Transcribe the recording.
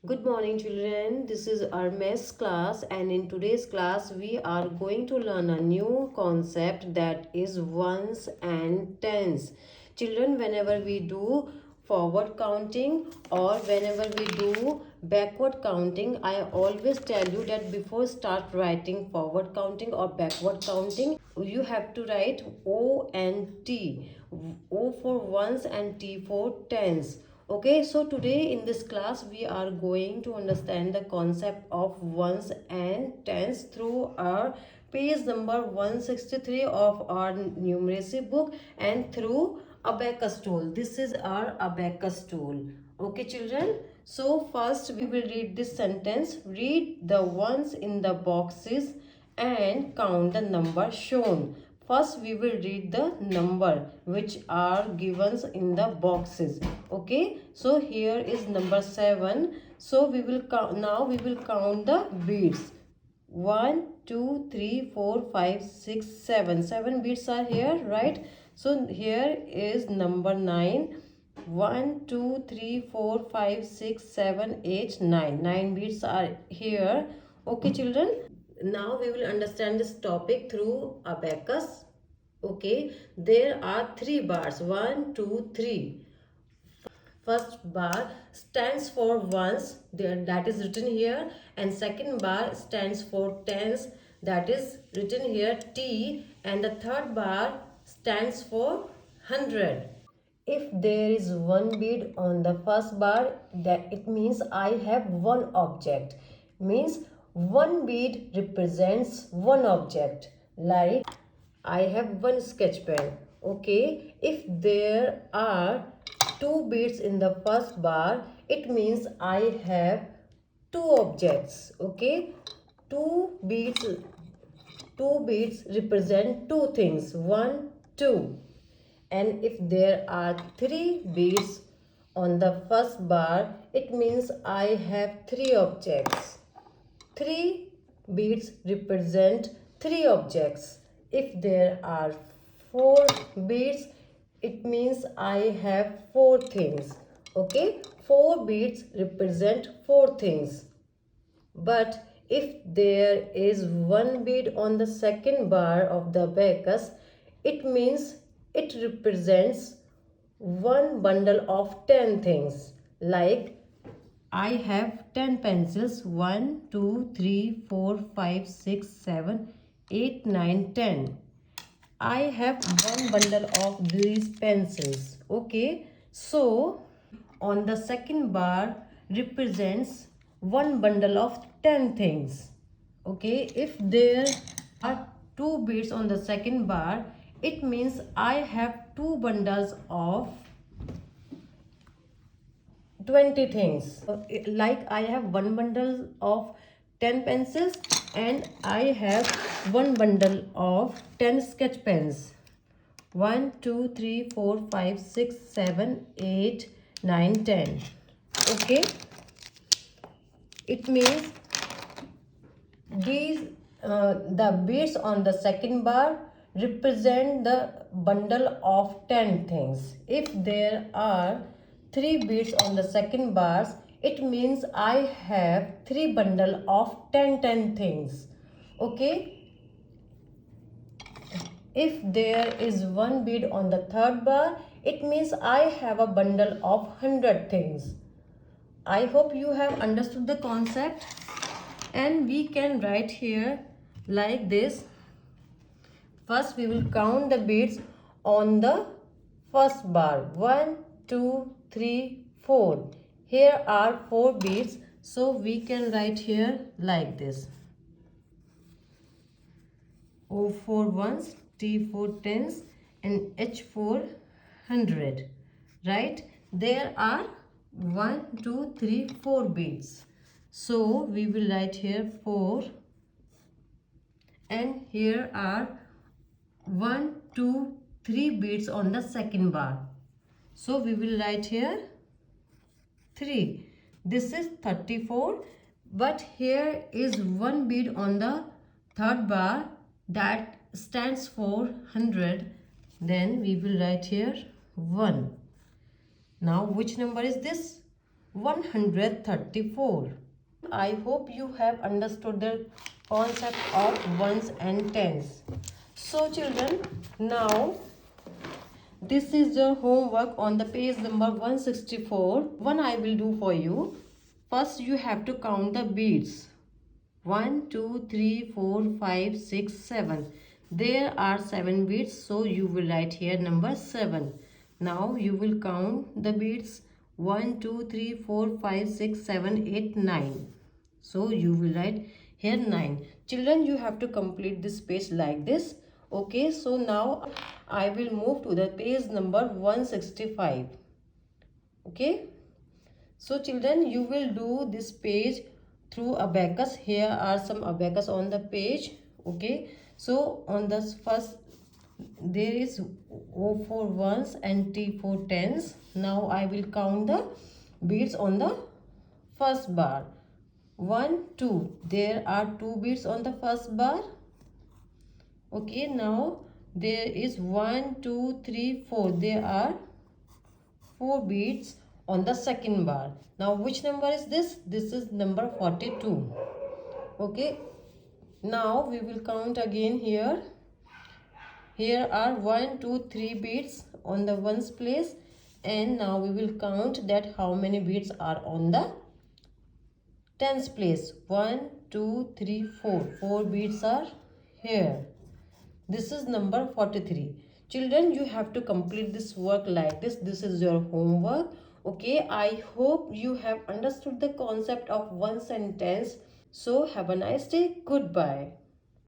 Good morning children, this is our maths class and in today's class we are going to learn a new concept that is ones and tens. Children, whenever we do forward counting or whenever we do backward counting, I always tell you that before start writing forward counting or backward counting, you have to write O and T. O for ones and T for tens. Okay, so today in this class we are going to understand the concept of ones and tens through our page number 163 of our numeracy book and through abacus tool. This is our abacus tool. Okay children, so first we will read this sentence. Read the ones in the boxes and count the number shown. First we will read the number which are given in the boxes. Okay, so here is number 7. So we will count. Now we will count the beads. 1 2 3 4 5 6 7. 7 beads are here, right? So here is number 9. 1 2 3 4 5 6 7 8 9. 9 beads are here. Okay children, now we will understand this topic through abacus. Okay, there are 3 bars. 1 2 3. First bar stands for ones, there that is written here, and second bar stands for tens, that is written here T, and the third bar stands for 100. If there is one bead on the first bar, that it means I have one object. Means one bead represents one object. Like I have one sketch pen. Okay. If there are two beads in the first bar, it means I have two objects. Okay. Two beads represent two things. 1 2. And if there are 3 beads on the first bar, it means I have 3 objects. 3 beads represent 3 objects. If there are 4 beads, it means I have 4 things. Okay, 4 beads represent 4 things. But if there is one bead on the second bar of the abacus, it means it represents one bundle of 10 things. Like I have 10 pencils. 1 2 3 4 5 6 7 8 9 10. I have one bundle of these pencils. Okay, so on the second bar represents one bundle of 10 things. Okay, if there are 2 beads on the second bar, it means I have 2 bundles of 20 things. Like I have one bundle of 10 pencils and I have one bundle of 10 sketch pens. 1 2 3 4 5 6 7 8 9 10. Okay, it means these the beads on the second bar represent the bundle of 10 things. If there are 3 beads on the second bars, it means I have 3 bundle of 10 things. Okay, if there is one bead on the third bar, it means I have a bundle of 100 things. I hope you have understood the concept, and we can write here like this. First we will count the beads on the first bar. 1 2 3 4. Here are 4 beads, so we can write here like this. O for ones, T for tens, and H for 100. Right? There are 1 2 3 4 beads. So we will write here 4, and here are 1 2 3 beads on the second bar. So we will write here 3. This is 34, but here is one bead on the third bar that stands for 100. Then we will write here 1. Now which number is this? 134. I hope you have understood the concept of ones and tens. So children, now this is your homework on the page number 164. One I will do for you. First you have to count the beads. 1, 2, 3, 4, 5, 6, 7. There are 7 beads, so you will write here number 7. Now you will count the beads. 1, 2, 3, 4, 5, 6, 7, 8, 9. So you will write here 9. Children, you have to complete this page like this. Okay, so now I will move to the page number 165. Okay, so children, you will do this page through abacus. Here are some abacus on the page. Okay, so on the first there is O for ones and T for tens. Now I will count the beads on the first bar. 1, 2. There are 2 beads on the first bar. Okay, now there is 1, 2, 3, 4. There are 4 beads on the second bar. Now which number is this? This is number 42. Okay, now we will count again here. Here are 1, 2, 3 beads on the ones place, and now we will count that how many beads are on the tens place. 1, 2, 3, 4. 4 beads are here. This is number 43. Children, you have to complete this work like this. This is your homework. Okay, I hope you have understood the concept of ones and tens. So have a nice day. Goodbye.